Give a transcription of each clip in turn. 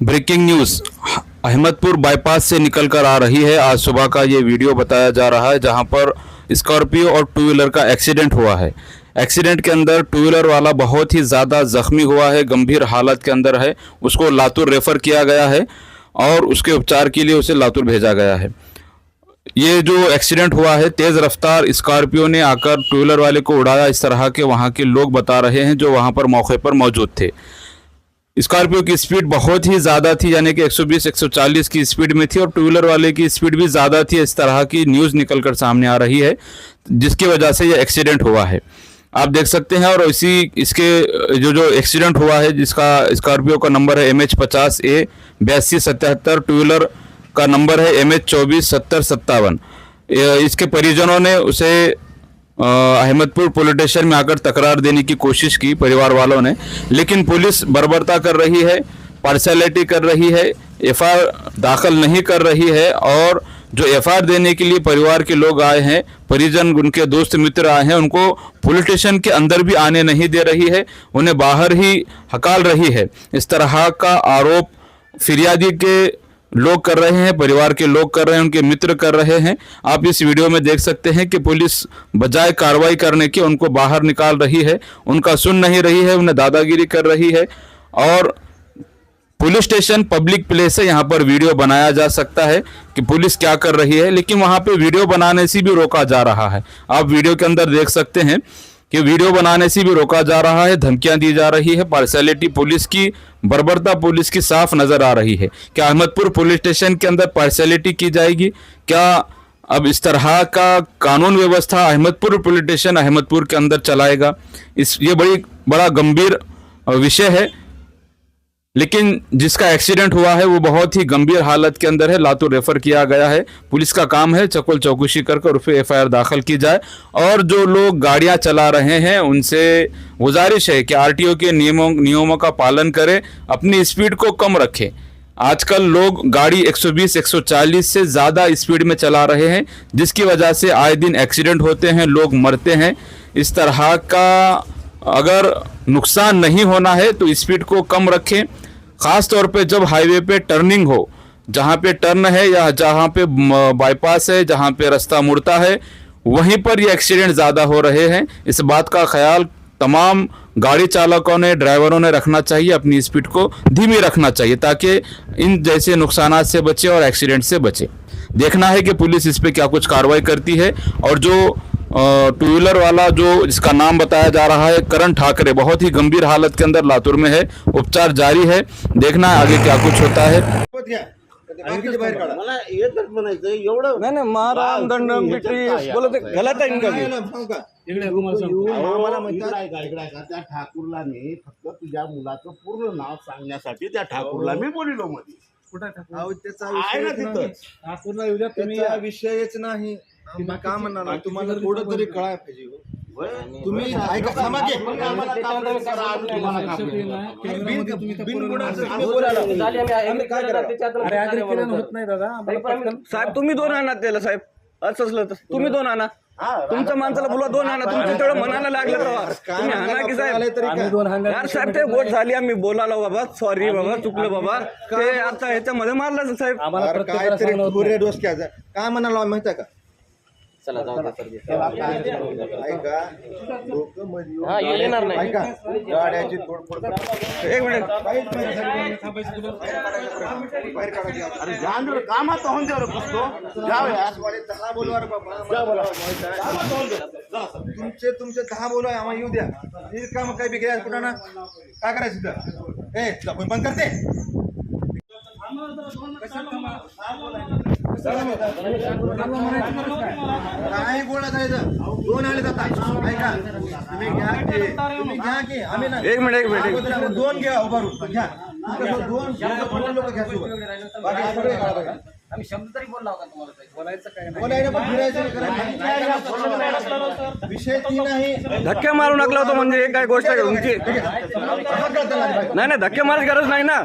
Breaking news Ahmadpur bypass से निकलकर आ रही है। आज सुबह का ये वीडियो बताया जा रहा है जहां पर स्कॉर्पियो और टू व्हीलर का एक्सीडेंट हुआ है। एक्सीडेंट के अंदर टू व्हीलर वाला बहुत ही ज़्यादा ज़ख्मी हुआ है, गंभीर हालत के अंदर है। उसको लातूर रेफ़र किया गया है और उसके उपचार के लिए उसे लातूर भेजा गया है। ये जो एक्सीडेंट हुआ है, तेज़ रफ्तार स्कॉर्पियो ने आकर टू व्हीलर वाले को उड़ाया, इस तरह के वहाँ के लोग बता रहे हैं जो वहाँ पर मौके पर मौजूद थे। स्कॉर्पियो की स्पीड बहुत ही ज़्यादा थी, यानी कि 120-140 की स्पीड में थी और टू व्हीलर वाले की स्पीड भी ज़्यादा थी। इस तरह की न्यूज़ निकलकर सामने आ रही है जिसकी वजह से यह एक्सीडेंट हुआ है, आप देख सकते हैं। और इसके जो एक्सीडेंट हुआ है, जिसका स्कॉर्पियो का नंबर है MH50A 8277, टू व्हीलर का नंबर है MH 247057। इसके परिजनों ने उसे अहमदपुर पुलिस स्टेशन में आकर तकरार देने की कोशिश की, परिवार वालों ने, लेकिन पुलिस बर्बरता कर रही है, पार्शियलिटी कर रही है, एफआईआर दाखिल नहीं कर रही है। और जो एफआईआर देने के लिए परिवार के लोग आए हैं, परिजन, उनके दोस्त मित्र आए हैं, उनको पुलिस स्टेशन के अंदर भी आने नहीं दे रही है, उन्हें बाहर ही हकाल रही है। इस तरह का आरोप फिरियादी के लोग कर रहे हैं, परिवार के लोग कर रहे हैं, उनके मित्र कर रहे हैं। आप इस वीडियो में देख सकते हैं कि पुलिस बजाय कार्रवाई करने के उनको बाहर निकाल रही है, उनका सुन नहीं रही है, उन्हें दादागिरी कर रही है। और पुलिस स्टेशन पब्लिक प्लेस है, यहाँ पर वीडियो बनाया जा सकता है कि पुलिस क्या कर रही है, लेकिन वहाँ पे वीडियो बनाने से भी रोका जा रहा है। आप वीडियो के अंदर देख सकते हैं कि वीडियो बनाने से भी रोका जा रहा है, धमकियां दी जा रही है, पार्शियलिटी पुलिस की, बर्बरता पुलिस की साफ नजर आ रही है। क्या अहमदपुर पुलिस स्टेशन के अंदर पार्शियलिटी की जाएगी? क्या अब इस तरह का कानून व्यवस्था अहमदपुर पुलिस स्टेशन अहमदपुर के अंदर चलाएगा? ये बड़ा गंभीर विषय है, लेकिन जिसका एक्सीडेंट हुआ है वो बहुत ही गंभीर हालत के अंदर है, लातूर रेफर किया गया है। पुलिस का काम है चकुल चौकसी कर उस पर एफआईआर दाखिल की जाए। और जो लोग गाड़ियां चला रहे हैं उनसे गुजारिश है कि आरटीओ के नियमों का पालन करें, अपनी स्पीड को कम रखें। आजकल लोग गाड़ी 120-140 से ज़्यादा स्पीड में चला रहे हैं, जिसकी वजह से आए दिन एक्सीडेंट होते हैं, लोग मरते हैं। इस तरह का अगर नुकसान नहीं होना है तो स्पीड को कम रखें, ख़ास तौर पे जब हाईवे पे टर्निंग हो, जहाँ पे टर्न है या जहाँ पे बाईपास है, जहाँ पे रास्ता मुड़ता है, वहीं पर ये एक्सीडेंट ज़्यादा हो रहे हैं। इस बात का ख्याल तमाम गाड़ी चालकों ने, ड्राइवरों ने रखना चाहिए, अपनी स्पीड को धीमी रखना चाहिए ताकि इन जैसे नुकसानात से बचे और एक्सीडेंट से बचे। देखना है कि पुलिस इस पर क्या कुछ कार्रवाई करती है। और जो टू व्हीलर वाला जो जिसका नाम बताया जा रहा है करण ठाकरे, बहुत ही गंभीर हालत के अंदर लातूर में है, उपचार जारी है। देखना है आगे क्या कुछ होता है। मला एकच म्हणायचं एवढं नाही माराम दंडम ब्रिटिश बोलत गलत आहे इनका भी त्या ठाकूरला मी फक्त तुझ्या मुलाचं पूर्ण नाव सांगण्यासाठी त्या ठाकूरला मी बोलिलो मध्ये ठाकूरला येऊ द्या तुम्ही, या विषयच नाही. आम्ही का म्हणणार, तुम्हाला थोडं तरी कळायला पाहिजे. तुम्ही ऐका, थांबा की. साहेब तुम्ही दोन आणा त्याला, साहेब असं असलं तर तुम्ही दोन आणा, तुमच्या माणसाला बोलवा दोन आणा. तुमचं तेवढं मनाला लागलं तेव्हा तुम्ही आणा की साहेब. यार साहेब ते गोट झाली, आम्ही बोलालो बाबा, सॉरी बाबा, चुकलं बाबा, ते आता ह्याच्यामध्ये मारलं साहेब. काहीतरी पुरे डोसक्याचं काय म्हणाला माहिती आहे का? चला जाऊ ऐका, लोक मध्ये येणार नाही, ऐका, गाड्याची तोडफोड. एक मिनिट अरे जान दे कामात होऊन द्या रे पुस्तो जाऊ यार. दहा बोलवा रे बाबा, तुमचे 10 बोलवा, आम्हाला येऊ द्या. हे काम काय बिघाय कुठं ना, काय करायचं तिथं? ए आपण बंद करते. काय गोळा जायचं, दोन आले जातात. ऐका, तुम्ही घ्या की आम्ही ना, एक मिनिट दोन घ्या, उभारून घ्या. दोन लोक घ्या सोबत, बाकी सगळे काढा बघा. आम्ही शब्द तरी बोलला होता तुम्हाला, बोलायचं काय बोलायला पण फिरायचं नाही. विषय ती नाही. धक्के मारू नकला होतो म्हणजे एक काय गोष्ट आहे तुमची. नाही धक्के मारायची गरज नाही ना,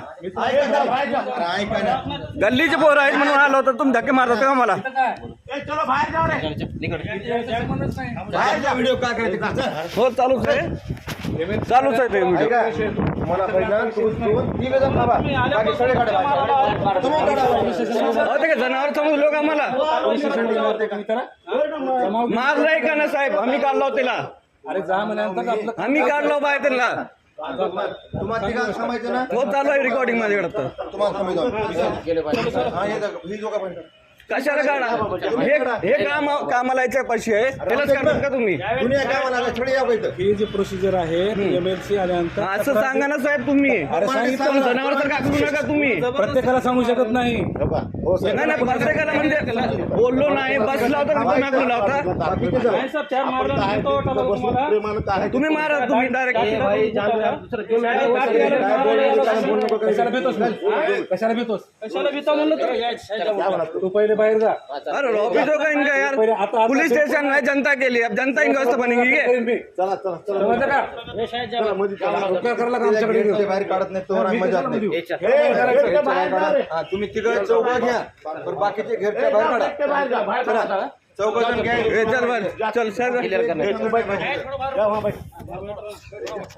ऐका ना, गल्लीचे पोरं आहेत म्हणून आलो होतो, तुम्ही धक्के मारत होते का मला? चलो बाहेर जाऊ रे, व्हिडिओ काय करायचं हो चालूच आहे. चालूच आहे ते व्हिडिओ. ऐका, तुम्हाला पहिला तिघ जण थांबा. बाकी सगळे काढा बाहेर. तुम्ही काढा. अहो, ते काय जनावर समजू लोक आम्हाला मारलंय का ना साहेब? आम्ही काढलो त्याला, आम्ही काढलो बाहेर त्यांना. तुम्हाला तिघा थांबायचं ना. हो चालू आहे रेकॉर्डिंग माझ्याकडे. तर तुम्हाला थांबायचं. हा, ही दोघं पण करा. कशाला काढा? हे काम कामाला याच्या पाशी आहे, त्यालाच काढतात का तुम्ही? दुनिया काय म्हणाला छडी या पाहिजे. ही जी प्रोसिजर आहे एमएलसी आल्यानंतर असं सांगा ना साहेब तुम्ही. पण जनावर तर का करू नका तुम्ही. प्रत्येकाला सांगू शकत नाही. नाही नाही, प्रत्येकाला म्हणजे बोललो नाही, बसला होता तुम्ही नागपूर लावता. तुम्ही मारा, तुम्ही डायरेक्ट. कशाला भेटतो म्हणलं तर तू पहिले बाहेर जा. अरे ऑफिस हो का इनका यार? पुलिस स्टेशन है, जनता के लिए. अब जनता इनका वास्ते बनेगी क्या? समजलं का? उपकार करायला का आमच्याकडे येऊ? ते बाहेर काढत नाही तुम्हाला मजा नाही. हा, तुम्ही तिघं चौघं घ्या, पण बाकीचे घरच्या बाहेर काढा. चौघ जण घ्या. चल बरं, चल सर.